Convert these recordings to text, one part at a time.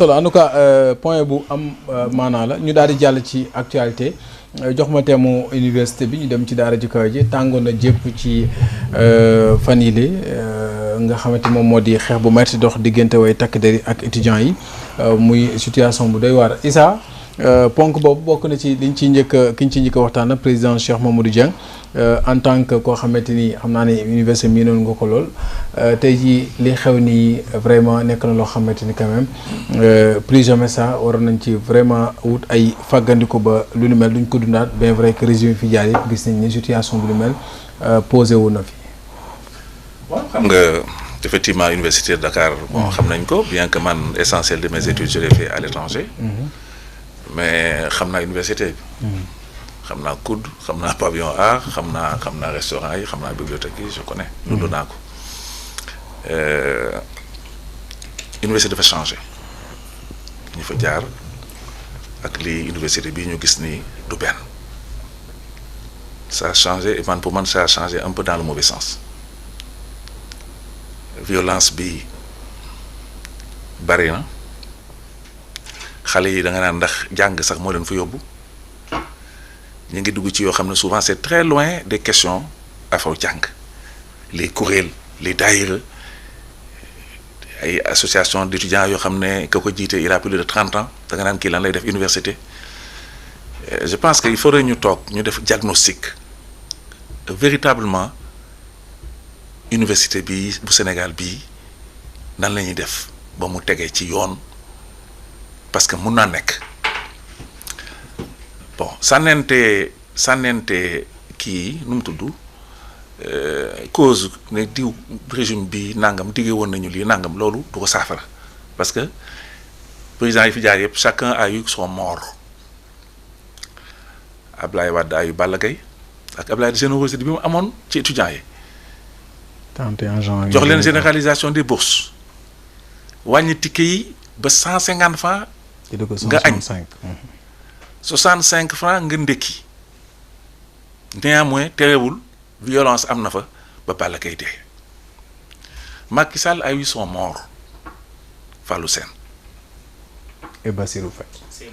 solo en tout cas point bu am maanaa la ñu daal di jàll ci actualité jox ma teemu université bi ñu dem ci daara ji kaw ji tàngoon na jépp ci fan yii nga xamante moom moo di xeex bu metti dox diggante way takk der ak étudiants yi muy situation bu doy waar. Issa ponk boobu bokk na ci liñ ci njëkk ki ñu ci njëkk waxtaan président Cheikh Mamadou Dieng en tant que koo xamante ni xam naa ne université mii noonu nga ko lool tey jii li xew nii vraiment nekk na loo xamante ni quand même plus jamais ça waroon nañ ci vraiment wut ay fàggandiku ba lu ni mel duñ ko dundaat bien vrai que régime fi jaar yëpp gis nañ ni situation bu lu mel posé wu na fi. waaw xam nga effectivement université de Dakar bon xam nañ ko bien que man essentiel de mes études je l'ai fait à l'étranger mais xam naa université bi. xam naa COUD xam naa pavillon A xam naa restaurant yi xam naa bibliothèque yi je connais. dund naa ko université dafa changé ñu fa jaar ak li université bii ñu gis nii du benn ça a changé et man pour man ça a changé un peu dans le mauvais sens violence bi bari na xale yi da nga naan ndax jàng sax moo leen fa yóbbu. ñu ngi dugg ci yoo xam ne souvent c'est très loin des questions afro jàng les kuréel les daïra ay association d'étudiants yoo xam ne ka ko jiite il a plus de 30 ans da nga naan kii lan lay def université je pense que il faudrait ñu toog ñu def diagnostic véritablement université bi bu Sénégal bii nan la ñuy def ba mu tegee ci yoon parce que mun naa nekk bon sànnente kii nu mu tudd cause ne diw régime bi nangam diggee woon nañu lii nangam loolu du ko saafara parce que président yi fi jaar yëpp chacun a eu son mort Ablaye Wade a eu Balla Gaye ak Ablaye générosité bi mu amoon ci étudiants yi. 31 janvier jox leen généralisation des bourses wàññi ticket yi ba 150 francs nga añ 65 francs nga ndekki néanmoins terewul violence am na fa ba Balla Gaye dee Macky Sall a eu son mort Fallou Sène et Bassirou Faye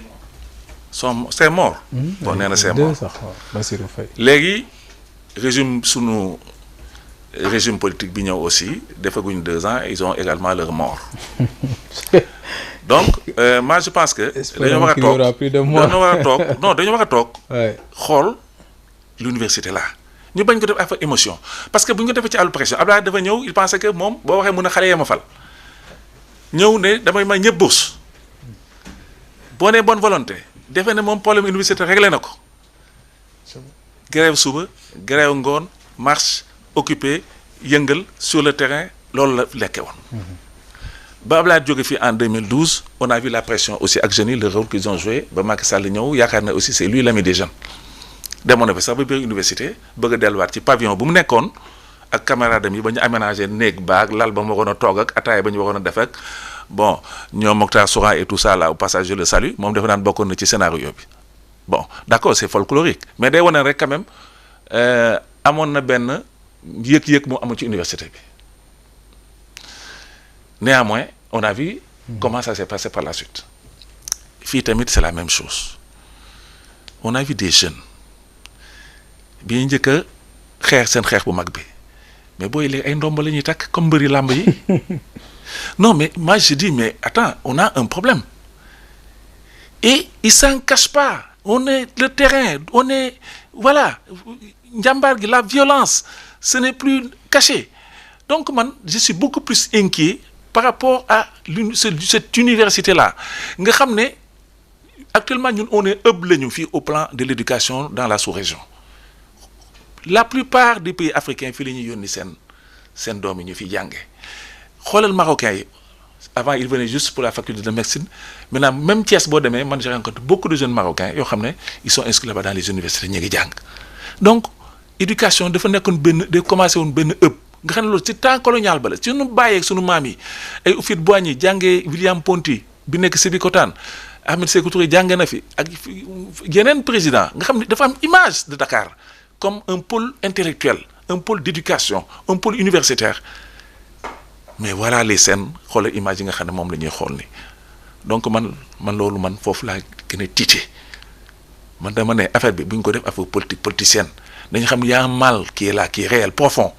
c'est mort bon nee na c'est mort Bassirou Faye léegi régime politique bi ñëw aussi defaguñ 2 ans ils ont également leur mort donc moi je pense que dañoo war a toog xool l'université là ñu bañ ko def affaire émotion parce que bu ñu ko defee ci àllu pression Abdoulaye dafa ñëw il pensait que moom boo waxee mun a xale yee ma fal ñëw ne damay may ñëpp bourse boo nee bonne volonté defee ne moom problème université réglé na ko grève suba grève ngoon marche occupé yëngal sur le terrain loolu la lekke woon ba Abdoulaye jóge fii en 2012 on a vu la pression aussi ak jeunes yi le rôle qu'ils ont joué ba Macky Sall ñëw yaakaar na aussi c'est lui l'ami des jeunes demoon na fi sax ba biir université bëgg a delluwaat ci pavillon bu mu nekkoon ak camarades yi ba ñu aménagé néeg baag lal ba mu waroon a toog ak ataaya ba ñu waroon a def ak bon ñoom Mokhtar Souran et tout ça là au passage je le salue moom dafa naan bokkoon na ci scénario bi bon d'accord c'est folklorique mais day wane rek quand même amoon na benn yëg-yëg mu amul ci université bi néanmoins on a vu comment ça s'est passé par la suite fii tamit c'est la même chose on a vu des jeunes bi ñu njëkk a xeex seen xeex bu mag bi mais booy léegi ay ndomba la ñuy takk comme mbëri làmb yi non mais moi je dis mais attends on a un problème et il s'en cache pas on est le terrain on est voilà njàmbaar gi la violence ce n'est plus caché donc man je suis beaucoup plus inquiet par rapport à cette université là nga xam ne actuellement ñun on est ëpp lañu fii au plan de l'éducation dans la sous-région la plupart des pays africains fii la ñuy yónni seen doom yi ñu fi jànge xoolal marocains yi avant ils venaient juste pour la faculté de médecine maintenant même Thiès boo demee man j'ai rencontré beaucoup de jeunes marocains yoo xam ne ils sont inscrits là-bas dans les universités ñu ngi jàng donc éducation dafa nekkoon benn day commencé woon benn ëpp nga xam ne loolu ci temps colonial ba la ci sunu bàyyeeg sunu maam yi ay Houphouët-Boigny jàngee William Ponty bi nekk Sébikotane Ahmed Sékou Touré jànge na fi ak yeneen président nga xam ne dafa am image de Dakar comme un pôle intellectuel un pôle d'éducation un pôle universitaire mais voilà les scènes xoolal image yi nga xam ne moom la ñuy xool ni donc man loolu man foofu laa gën a tiite man dama ne affaire bi bu ñu ko def affaire politicienne dañu xam y a un mal qui est là qui est réel profond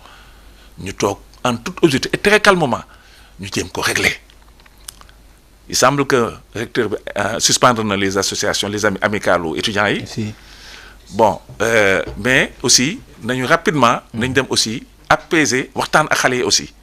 ñu toog en toute objectivité et très calmement ñu jéem ko régler. Il semble que le recteur suspendre les associations, les amis amicales étudiants. Si. Bon, mais aussi, nous rapidement, nous devons aussi apaiser, waxtaan ak xale yi aussi.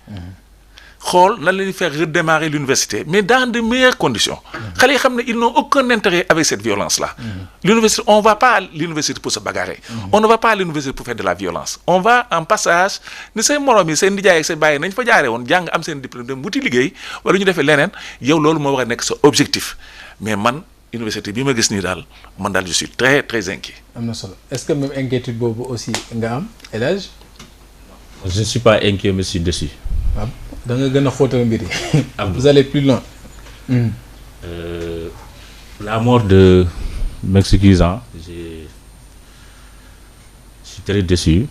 Xool nan la ñuy faire redémarrer l'université, mais dans de meilleures conditions. Xale yi xam ne ils n'ont aucun intérêt avec cette violence-là. L'université, on ne va pas à l'université pour se bagarrer. On ne va pas à l'université pour faire de la violence. On va en passage, ni say morom yi seen nijaay ak say bàyyi nañ fa jaaree woon jàng am seen diplôme dem wuti liggéey wala ñu defee leneen yow loolu moo war a nekk sa objectif. Mais man université bi ma gis nii daal man daal je suis très très inquiet. am na solo est-ce que même inquiétude boobu aussi nga am El Hadj. Je ne suis pas inquiet, mais je suis déçu. waaw da nga gën a xóotal mbir yi. Vous allez plus loin. La mort de m'excusant, je suis très déçu.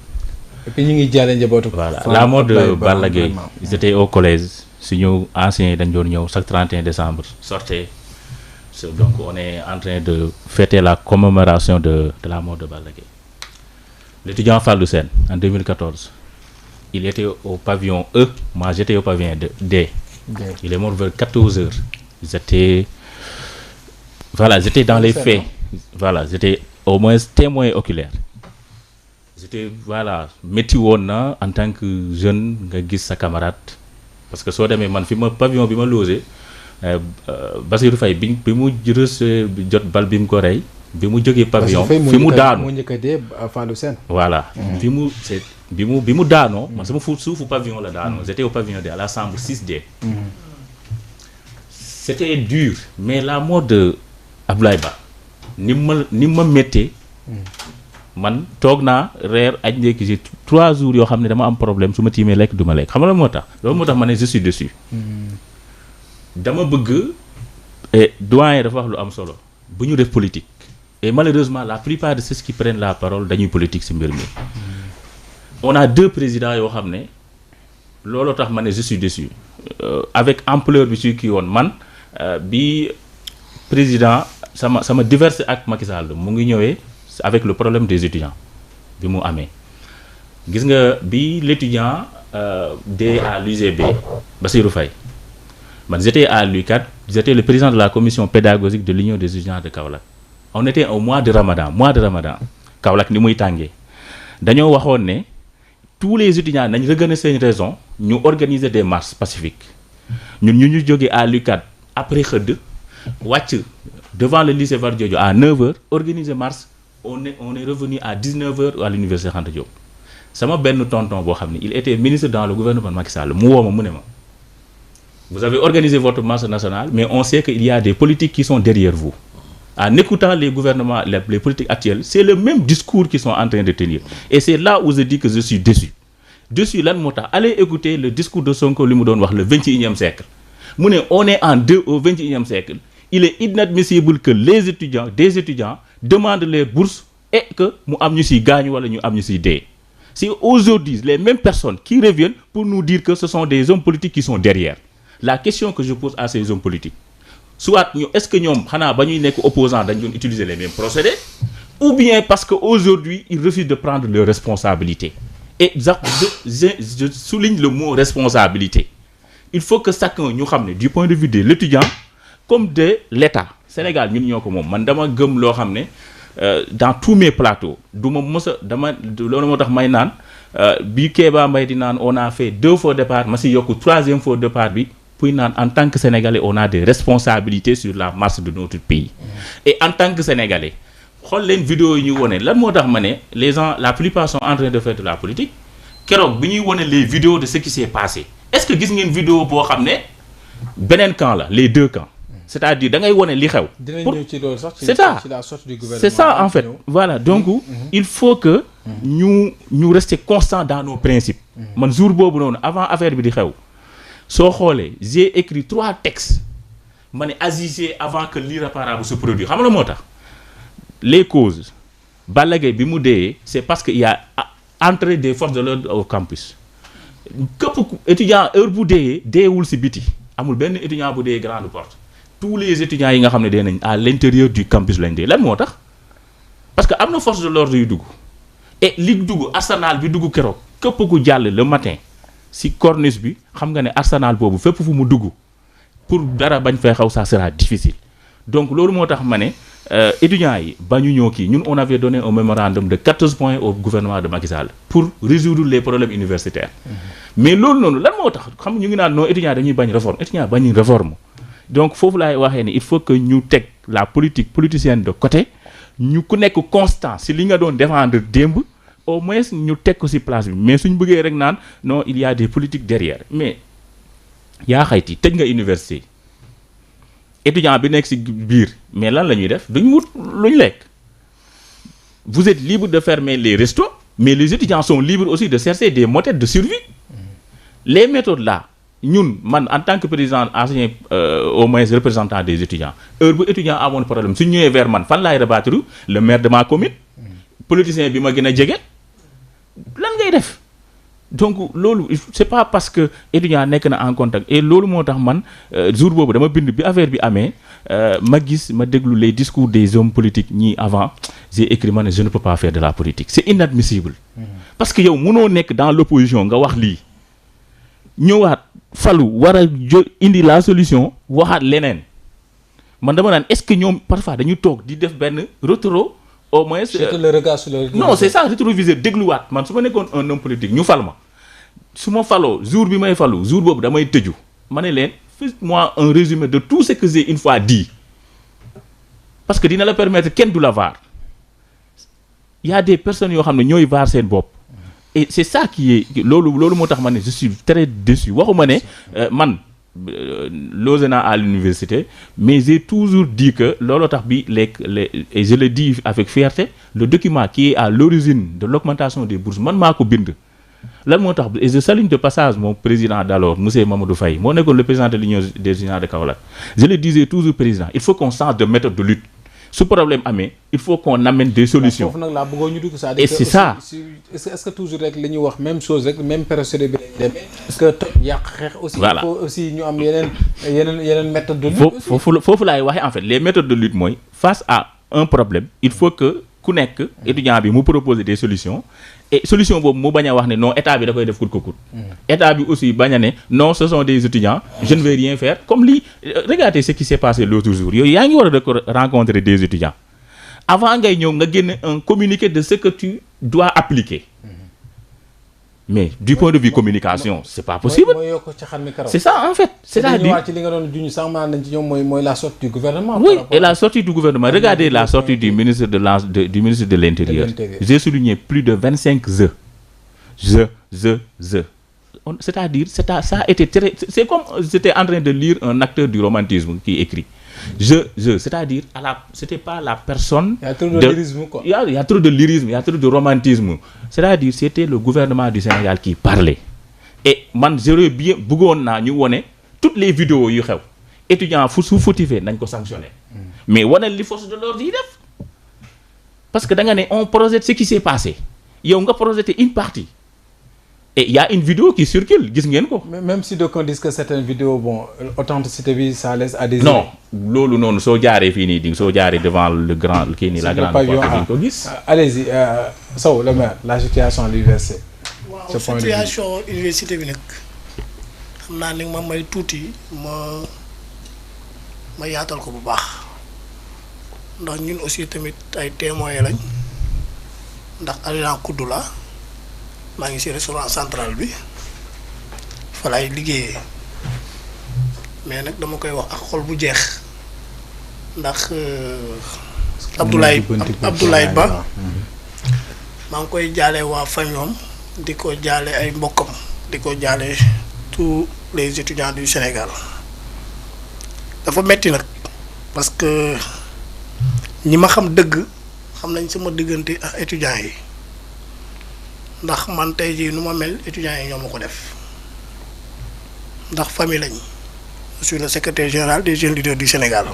Et puis ñu ngi jaale njabootu. Voilà, la mort de Balla Gaye, ils étaient au collège. Suñu anciens yi dañ doon ñëw chaque 31 décembre sortez. Donc on est en train de fêter la commémoration de la mort de Balla Gaye. L'étudiant Fallou Sène en 2014. Il était au pavillon E, moi j'étais au pavillon D. Il est mort vers 14 heures. J'étais dans les faits. Voilà, j'étais au moins témoin oculaire. J'étais, métti woon na en tant que jeune nga gis sa camarade. Parce que soo demee man fi ma pavillon bi ma logé Bassirou Faye bi mu jot bal bi mu ko rey bi mu jógee pavillon fi mu daanu moo njëkk a dee Fallou Sène. Voilà. bi mu daanoo man sama suufu pavillon la daanoo. J'étais au pavillon D à la chambre 6D. C'était dur mais la mort de Abdoulaye Ba ni ma méttee man toog naa reer añ ndékki j'ai 3 jours yoo xam ne dama am problème su ma tiimee lekk du ma lekk xam nga loolu moo tax ma ne je suis dessus. dama bëgg doyen dafa wax lu am solo bu ñu def politique et malheureusement la plupart de ceux qui prennent la parole dañuy politique ci mbir mi. On a 2 présidents yoo xam ne looloo tax ma ne je suis déçu avec ampleur bi ci kii woon man bi président sama diverse ak Macky Sall mu ngi ñëwee avec le problème des étudiants bi mu amee gis nga bi l'étudiant dee à l'UGB Bassirou Faye man j'étais à l'UCAD, j'étais le président de la commission pédagogique de l'Union des étudiants de Kaolack. On était au mois de Ramadan Kaolack ni muy tàngee dañoo waxoon ne tous les étudiants nañ regagner seen raison ñu organiser des marches pacifiques ñun ñu jógee à l'UCAD après xëdd wàcc devant le lycée Valdiodio à 9h organiser marche on est revenu à 19h à l'université Cheikh Anta Diop. Sama benn tonton boo xam ne il était ministre dans le gouvernement Macky Sall mu woo ma mu ne ma vous avez organisé votre marche nationale mais on sait qu'il y a des politiques qui sont derrière vous. En écoutant les gouvernements, les politiques actuelles, c'est le même discours qu'ils sont en train de tenir. Et c'est là où je dis que je suis déçu. Déçu, lan moo tax allez écouter le discours de Sonko li mu doon wax le 21e siècle. Mu ne on est au 21e siècle. Il est inadmissible que des étudiants demandent les bourses et que mu am ñu siy gaañu wala ñu am ñu siy dee. C'est aujourd'hui les mêmes personnes qui reviennent pour nous dire que ce sont des hommes politiques qui sont derrière. La question que je pose à ces hommes politiques, soit est-ce que ñoom xanaa ba ñuy nekk opposant dañ doon utiliser les mêmes procédés ou bien parce que aujourd'hui ils refusent de prendre leurs responsabilités. Et je souligne le mot responsabilité. Il faut que chacun ñu xam ne du point de vue de l'étudiant comme de l'État Sénégal ñun ñoo ko moom man dama gëm loo xam ne dans tous mes plateaux du ma mës a dama loolu moo tax may naan bi Kéba Mbaye di naan on a fait 2 faux départ ma si yokk 3e faux départ bi pour naan en tant que Sénégalais on a des responsabilités sur la marche de notre pays. Et en tant que Sénégalais xool leen vidéo yi ñu wone lan moo tax ma ne les gens la plupart sont en train de faire de la politique keroog bi ñuy wone les vidéos de ce qui s'est passé est-ce que gis ngeen vidéo boo xam ne beneen camp la les 2 camps c'est-à-dire da ngay wone li xew. C'est ça c'est ça en fait voilà donc il faut que ñu rester constant dans nos principes. Man jour boobu noonu avant affaire bi di xew soo xoolee j'ai écrit 3 textes ma ne agissez avant que l'irréparable se produise xam nga moo tax les causes Balla Gaye bi mu dee c'est parce que il y a entrée des forces de l'ordre au campus képp étudiant heure bu deewul si biti amul benn étudiant bu dee grande porte tous les étudiants yi nga xam ne dee nañ à l'intérieur du campus lañ dee lan moo tax parce que am na force de l'ordre yu dugg et li dugg arsenal bi dugg keroog képp ku jàll le matin si corniche bi xam nga ne arsenal boobu fépp fu mu dugg pour dara bañ fay xaw ça sera difficile donc loolu moo tax ma ne étudiants yi bañu ñoo kii ñun on avait donné un mémorandum de 14 points au gouvernement de Macky Sall pour résoudre les problèmes universitaires mais loolu noonu lan moo tax xam ñu ngi naan non étudiants dañuy bañ réforme étudiants bañuy réforme donc foofu laay waxee ne il faut que ñu teg la politique politicienne de côté ñu ku nekk constant si li nga doon défendre démb au moins ñu teg ko si place bi mais suñ bëggee rek naan non il y a des politiques derrière mais yaa xayti tëj nga université étudiant bi nekk si biir mais lan la ñuy def duñ wut luñ lekk vous êtes libre de fermer les restos mais les étudiants sont libres aussi de chercher des méthodes de survie les méthodes là ñun man en tant que président ancien au moins représentant des étudiants heure bu étudiant amoon problème su ñëwee vers man fan laay rabattre le maire de ma commune politicien bi ma gën a jege lan ngay def donc loolu c'est pas parce que étudiant nekk na en contact et loolu moo tax man jour boobu dama bind bi affaire bi amee ma gis ma déglu les discours des hommes politiques ñii avant j'ai écrit ma ne je ne peux pas faire de la politique c'est inadmissible parce que yow mënoo nekk dans l'opposition nga wax lii ñëwaat falu war a indi la solution waxaat leneen man dama naan est-ce que ñoom parfois dañu toog di def benn rétro au moins le regard sur le non c'est ça rétroviseur dégluwaat man su ma nekkoon un homme politique ñu fal ma su ma faloo jour bi may falu jour boobu damay tëju ma ne leen faites-moi un résumé de tout ce que j'ai une fois dit parce que dina la permettre kenn du la vaar il y a des personnes yoo xam ne ñooy vaar seen bopp et c'est ça qui est loolu moo tax ma ne je suis très déçu waxuma ne man logé naa à l'université mais j'ai toujours dit que looloo tax bi et je le dis avec fierté le document qui est à l'origine de l'augmentation des bourses man maa ko bind lan moo tax et je salue de passage mon président d'alors monsieur Mamadou Faye moo nekkoon le président de l'union des étudiants de Kaolack je le disais toujours président il faut qu'on change de méthode de lutte su problème amee il faut qu'on amène des solutions. foofu nag laa bëggoon ñu dugg ça. et c'est ça est-ce que toujours rek li ñuy wax même chose rek même procédé bi lañ demee. parce que toj yàq xeex aussi. voilà il faut aussi ñu am yeneen méthode de lutte. foofu laay waxee en fait les méthodes de lutte mooy face à un problème il faut que ku nekk étudiant bi mu proposer des solutions et solution boobu mu bañ a wax ne non état bi da koy def coûte que coûte. état bi aussi bañ a ne non ce sont des étudiants je ne vais rien faire comme lii regardez ce qui s'est passé l'autre jour yooyu yaa ngi war a rencontrer des étudiants avant ngay ñëw nga génne un communiqué de ce que tu dois appliquer mais du point de vue communication c'est pas possible. C'est ça en fait. C'est-à-dire ci li nga doon juñu sax maanaam ci ñoom mooy la sortie du gouvernement. Oui, et la sortie du gouvernement. Regardez la sortie du ministre du ministre de l'Intérieur. J'ai souligné plus de 25 C'est-à-dire ça a été très c'est comme j'étais en train de lire un acteur du romantisme qui écrit. C'est-à-dire c'était pas la personne. Il y a trop de lyrisme quoi. Il y a trop de lyrisme, il y a trop de romantisme. C'est-à-dire c'était le gouvernement du Sénégal qui parlait. Et man j'aurais bien bëggoon naa ñu wone toutes les vidéos yu xew étudiants su fautifee nañ ko sanctionner. Mais wane li force de l'ordre yi def. Parce que da nga ne on projette ce qui s'est passé. Yow nga projeté une partie. Et il y a une vidéo qui circule, gis ngeen ko. Même si d'aucuns disent que certaines vidéos bon authenticité bi ça laisse à désirer. Non, loolu noonu soo jaaree fii nii soo jaaree devant le grand kii nii la grande porte bi ko gis. Allez-y Sow le maire la situation à l'université. waaw situation université bi nag xam naa ni ma may tuuti ma yaatal ko bu baax ndax ñun aussi tamit ay témoins lañ ndax agent kuddu la maa ngi ci restaurant central bi fa laay liggéeyee mais nag dama koy wax ak xol bu jeex ndax Abdoulaye Ba maa ngi koy jaale waa famille di ko jaale ay mbokkam di ko jaale tous les étudiants du Sénégal dafa metti nag parce que ñi ma xam dëgg xam nañ sama diggante ak étudiants yi ndax man tey jii nu ma mel étudiants yi ñoo ma ko def ndax famille lañ je suis le secrétaire général des jeunes leaders du Sénégal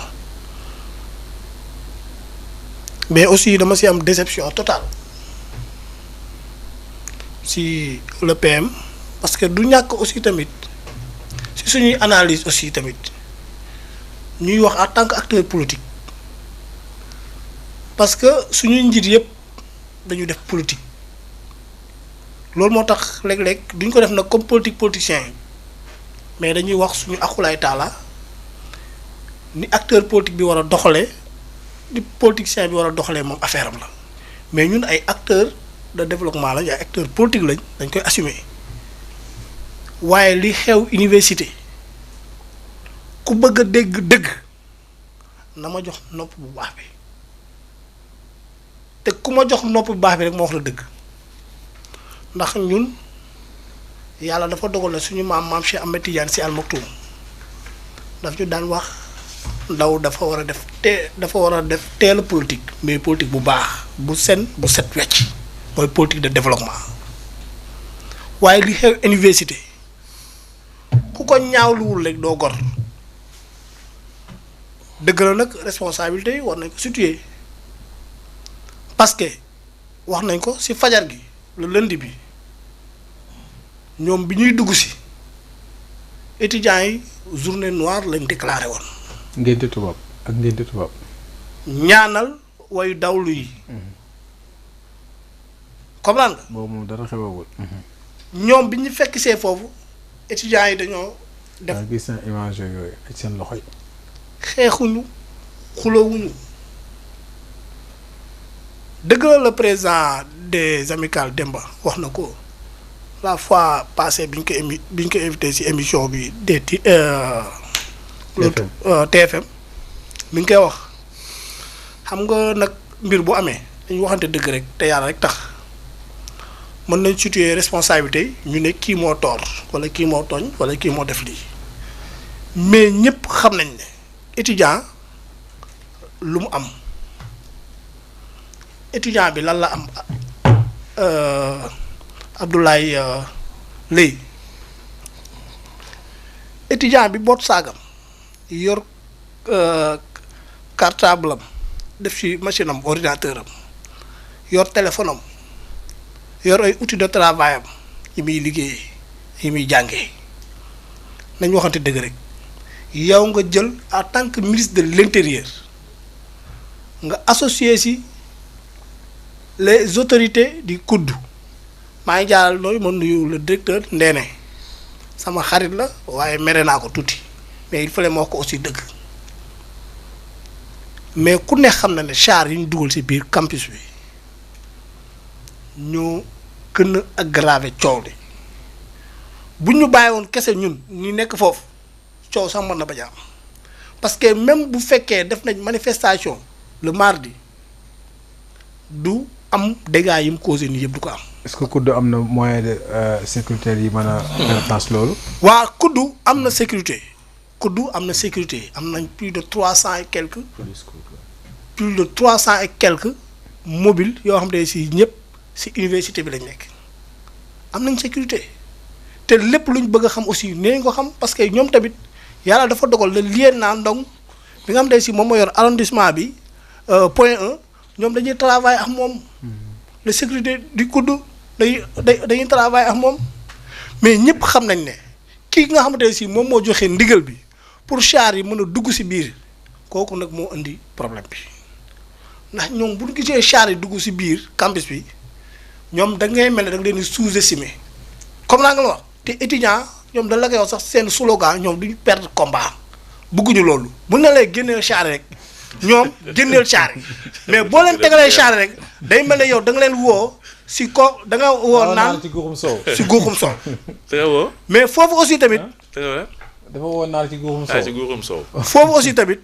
mais aussi dama ci am déception totale si le PM parce que du ñàkk aussi tamit si suñuy analyse aussi tamit ñuy wax en tant que acteur politique parce que suñuy njiit yëpp dañu def politique loolu moo tax léeg-léeg duñ ko def nag comme politicien mais dañuy wax suñu akulaay taala ni acteur politique bi war a doxalee ni politicien bi war a doxalee moom affaire am la mais ñun ay acteurs de développement lañ ay acteurs politiques lañ dañ koy assumer waaye li xew université ku bëgg a dégg dëgg na ma jox nopp bu baax bi te ku ma jox nopp bu baax bi rek ma wax la dëgg ndax ñun yàlla dafa dogal na suñu maam Cheikh Ahmed Tidiane Sy Al Maktoum daf ñu daan wax ndaw dafa war a def teel politique mais politique bu baax bu set wecc mooy politique de développement waaye li xew université ku ko ñaawluwul rek doo gor dëgg la nag responsabilité yi war nañ ko situer parce que wax nañ ko ci fajar gi le lundi bi ñoom bi ñuy dugg ci étudiants yi journée noire lañ déclaré woon. ngénte tubaab ak ngénte tubaab. ñaanal way dawlu yi. comprendre nga. boobu moom dara xewagul. ñoom bi ñu fekk see foofu étudiants yi dañoo def. gis na image yooyu ak seen loxo yi. xeexuñu xulowuñu dëgg la le président des amicales Demba wax na ko la fois passée bi ñu ko invité ci émission bi des TFM mi ngi koy wax xam nga nag mbir bu amee dañu waxante dëgg rek te yàlla rek tax mën nañ situer responsabilité ñu ne kii moo tort wala kii moo tooñ wala kii moo def lii mais ñëpp xam nañ ne étudiant lu mu am étudiant bi lan la am Abdoulaye Leye étudiant bi boot saagam yor cartable am def ci machine am ordinateur am yor téléphone am yor ay outils de travail am yi muy liggéeyee yi muy jàngee nañ waxante dëgg rek yow nga jël en tant que ministre de l'intérieur nga associé ci les autorités du COUD maa ngi jaaral nooyu ma nuyu le directeur Ndéné sama xarit la waaye mere naa ko tuuti mais il fallait moo ko aussi dëgg mais ku ne xam na ne char yi ñu dugal ci biir campus bi ñoo gën a aggravé coow li bu ñu bàyyi woon kese ñun ñu nekk foofu coow sax mën na bañ a am parce que même bu fekkee def nañ manifestation le mardi du am dégâts yi mu causé nii yëpp du ko am. est-ce que COUD am na moyen de sécuritaire yi mën a faire face loolu. waa COUD am na sécurité COUD am na sécurité am nañ plus de 300 et quelques. plus de 300 et quelques mobiles yoo xam ne si ñëpp si université bi lañ nekk am nañ sécurité te lépp luñ bëgg a xam aussi nee ko xam parce que ñoom tamit yàlla dafa dogal le lieutenant Ndong bi nga xam ne si moom moo yor arrondissement bi point 1 ñoom dañuy travailler ak moom la sécurité du COUD dañuy travailler ak moom mais ñëpp xam nañ ne kii nga xamante ne si moom moo joxe ndigal bi pour char yi mën a dugg si biir kooku nag moo indi problème bi ndax ñoom bu ñu gisee char yi dugg si biir campus bi ñoom da ngay mel ne da nga leen di sous-estimer comme naa nga la wax te étudiant ñoom da la koy wax sax seen slogan ñoom duñu perdre combat bëgguñu loolu bu ne lay génneel char rek ñoom génneel char yi mais boo leen tegalee char rek day mel ne yow da nga leen woo si ko da nga woo naan ci guuxum soow. si guuxum soow da nga woo. mais foofu aussi tamit dafa woo naar ci guuxum soow. ci guuxum soow. foofu aussi tamit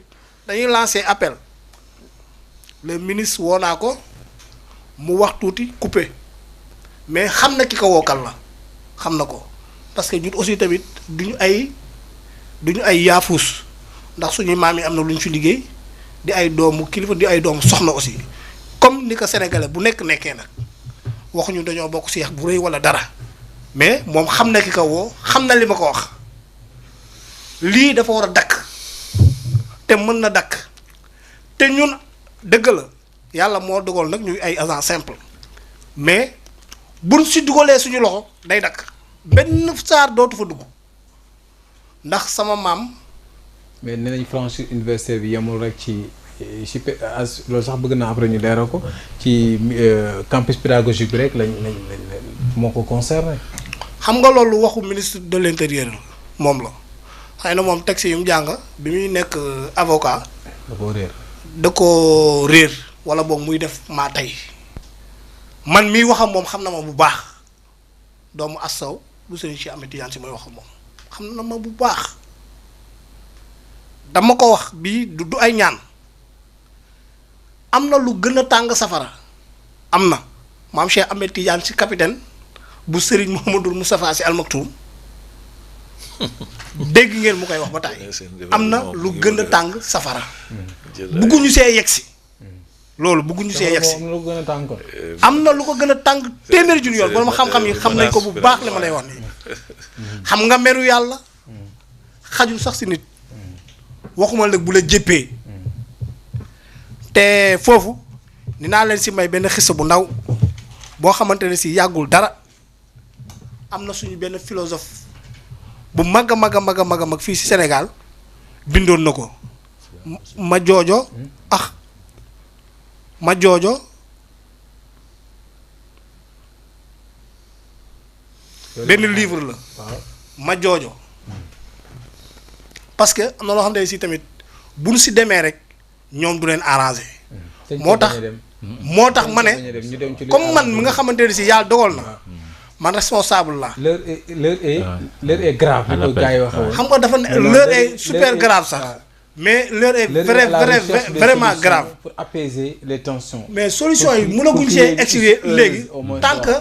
dañuy lancer appel le ministre woo naa ko mu wax tuuti coupé mais xam na ki ko wookal la xam na ko parce que ñun aussi tamit duñu ay yaafus ndax suñuy maam yi am na lu ñu fi liggéey di ay doomu kilifa di ay doomu soxna aussi comme ni ko sénégalais bu nekkee nag waxuñu dañoo bokk si yax bu rëy wala dara mais moom xam na ki ko woo xam na li ma ko wax lii dafa war a dakk te mën na dakk te ñun dëgg la yàlla moo dogal nag ñuy ay agent simple mais buñ si dugalee suñu loxo day dakk benn saar dootu fa dugg ndax sama maam mais nee nañ franchir université bi yemul rek ci loolu sax bëgg naa après ñu leeral ko ci campus pédagogique bi rek lañ moo ko concerné. xam nga loolu waxu ministre de l'intérieur moom la xëy na moom texte yi mu jàng bi muy nekk avocat. da ko réer wala boog muy def maa tey man mii waxam moom xam na ma bu baax doomu Assaw bu Serigne Cheikh Ahmed Tidiane Sy mooy waxam moom xam na ma bu baax dama ko wax bii du ay ñaan am na lu gën a tàng safara am na maam Cheikh Ahmed Tidiane Sy capitaine bu Serigne Mouhamadou Moustapha Sy Al Maktoum dégg ngeen mu koy wax ba tàyyi am na lu gën a tàng safara bugguñu see yegsi loolu bugguñu see yegsi am na lu ko gën a tàng téeméeri junni yoon borom xam-xam yi xam nañ ko bu baax li ma lay wax nii xam nga meru yàlla xajul sax si nit waxuma nag bu la jëppee te foofu dinaa leen si may benn xissa bu ndaw boo xamante ne si yàggul dara am na suñu benn philosophe bu mag a mag a mag a mag a mag fii si Sénégal bindoon na ko ma joojo benn livre la ma joojo parce que am na loo xam ne si tamit bu ñu si demee rek ñoom du leen arrangé moo tax ma ne comme man mi nga xamante ne si yàlla dogal na man responsable la. l'heure est grave. ni ko gars yi waxee woon. xam nga dafa ne l'heure est super grave sax. mais l'heure est vraiment grave. pour apaiser les tensions. mais solution yi mënaguñ see expliquer léegi tant que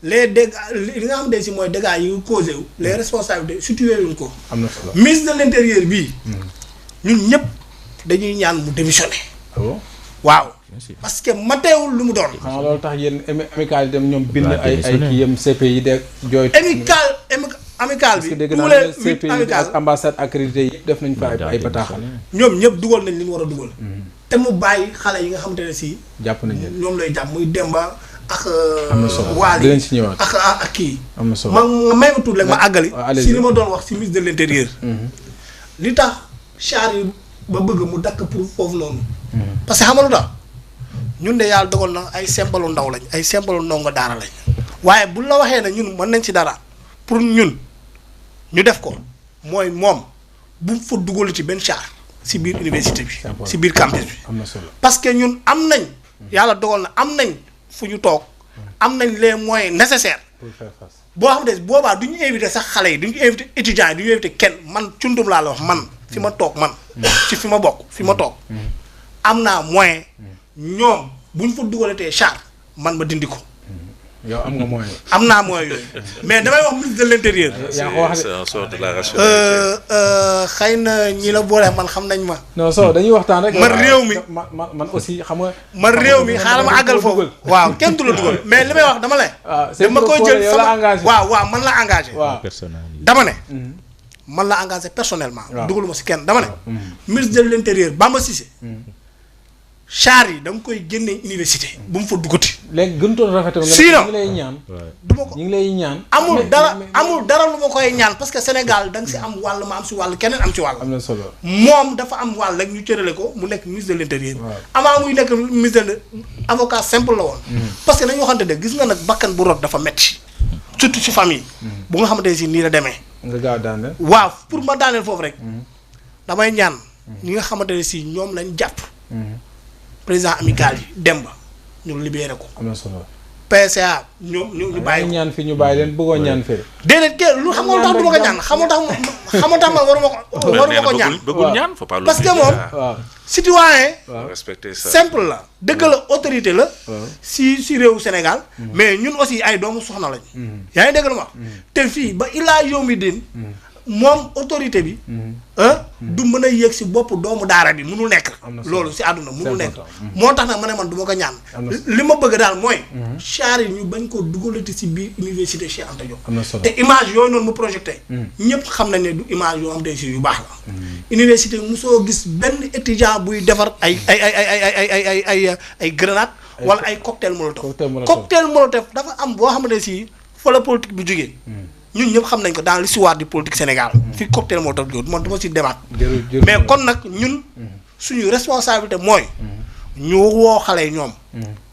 les dégâts li nga xam ne si mooy dégâts yi causé wu. les responsabilités situé wuñ ko. am na solo ministre de l'intérieur bii. ñun ñëpp dañuy ñaan mu démissionner. waaw. parce que mateewul lu mu doon. xam nga loolu tax yéen amical dem ñoom bind ay kii yem CPI de jooy. amical bi. tous les CPI ak ambassade accrédité yëpp def nañ fa ay bataaxal. ñoom ñëpp dugal nañ li ñu war a dugal. te mu bàyyi xale yi nga xamante ne si. jàpp nañ leen ñoom lay jàpp muy Demba ak. am na solo Waly dinañ si ñëwaat ak kii. am na solo ma may ma tudd rek ma àggali. si li ma doon wax si ministre de l'intérieur. li tax char yi ba bëgg mu dakk pour foofu noonu. parce que xam nga lu tax ñun de yàlla dogal na ay sembalu ndaw lañ ay sembalu ndongo daara lañ waaye bu la waxee ne ñun mën nañ ci dara pour ñun ñu def ko mooy moom bu fa dugal ci benn char si biir université bi si biir campus bi am na solo parce que ñun am nañ yàlla dogal na am nañ fu ñu toog am nañ les moyens nécessaires pour faire face boo xam ne boobaa du ñu invité sax xale yi du ñu invité étudiants yi du ñu invité kenn man cundum laa la wax man fi ma toog man ci fi ma bokk fi ma toog am naa moyen ñoom bu ñu fa dugalatee char man ma dindi ko. yow am nga moyen. am naa moyen yooyu mais damay wax ministre de l'intérieur. yaa ko wax c'est un sort de la rationalité. xëy na ñi la boole man xam nañ ma. non so dañuy waxtaan rek. man réew mi man aussi xam nga. man réew mi xaaral ma àggal foofu. waaw kenn du la dugal mais li may wax dama lay. dama koy jël sama waaw man la engagé. waaw dama ne. man la engagé personnellement. dugaluma si kenn dama ne. ministre de l'intérieur Bamba Cissé. char yi da nga koy génne université. bu mu fa duggati. léegi gënutoon rafetal nga. sinon ñu ngi lay ñaan. du ma ko ñu ngi lay ñaan. amul dara lu ma koy ñaan parce que Sénégal da nga si am wàll ma am si wàll keneen am si wàll. am na solo moom dafa am wàll rek ñu cërale ko mu nekk ministre de l'intérieur. avant muy nekk ministre de avocat simple la woon. parce que dañu waxante de gis nga nag bakkan bu rot dafa metti surtout ci famille. bu nga xamante ne si nii la demee. nga gaaw daaneel. waaw pour ma daaneel foofu rek. damay ñaan ñi nga xamante ne si ñoom lañ jàpp. président amical yi Demba ñu libéré ko. am na solo. PCA ñu bàyyi ko ñaan fi ñu bàyyi leen bëggoon ñaan fii. déedéet kay lu xam nga tax du ma ko ñaan xam nga tax man waruma ko ñaan. bëggul ñaan faut pas parce que moom. waaw citoyen respecter ça simple la dëgg la autorité la. si réewu Sénégal. mais ñun aussi ay doomu soxna lañ. yaa ngi dégg lu ma te fii ba ilaa yawmi din moom autorité bi. du mën a yéeg si bopp doomu daara bi munul nekk. loolu si àdduna munul nekk. moo tax nag ma ne man du ma ko ñaan. li ma bëgg daal mooy. char yi ñu bañ koo dugalati si biir université Cheikh Anta Diop. am na solo te image yooyu noonu mu projeté. ñëpp xam nañ ne du image yoo xam ne si yu baax la. université mosoo gis benn étudiant buy defar ay grenade wala ay cocktail molotov. cocktail molotov dafa am boo xamante ne si fa la politique bu jógee. ñun ñëpp xam nañ ko dans l'histoire du politique Sénégal. fi cocktail moo tax man du ma si demaat. jërëjëf mais kon nag ñun. suñu responsabilité mooy. ñu woo xale yi ñoom.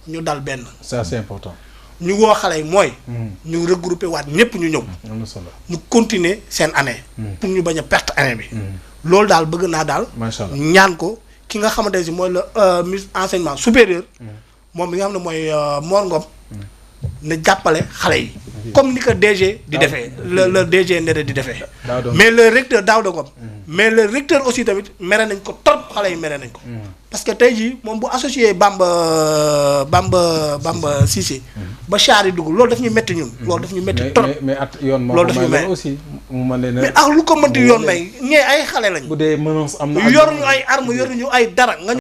ñu dal benn. ça c'est important. ñu woo xale yi mooy. ñu regrouper waat ñëpp ñu ñëw. am na solo. ñu continuer seen année. pour ñu bañ a perte année bi. loolu daal bëgg naa daal. macha allah ñaan ko ki nga xamante ne si mooy le ministre enseignement supérieur. moom mi nga xam ne mooy Mor Ngom. na jàppale xale yi. comme ni ko DG di defee le DG Ndeye di defee. mais le recteur Daouda Ngom. mais le recteur aussi tamit mere nañ ko trop xale yi mere nañ ko. parce que tey jii moom bu associé Bamba Cissé. ba char yi dugg loolu daf ñu métti ñun. loolu daf ñu métti trop mais at yoon moo loolu daf ñu may may aussi mu mën leen mais ak lu ko mënti yoon may ñee ay xale lañ. bu dee menace am na yoruñu ay armes yoruñu ay dara nga.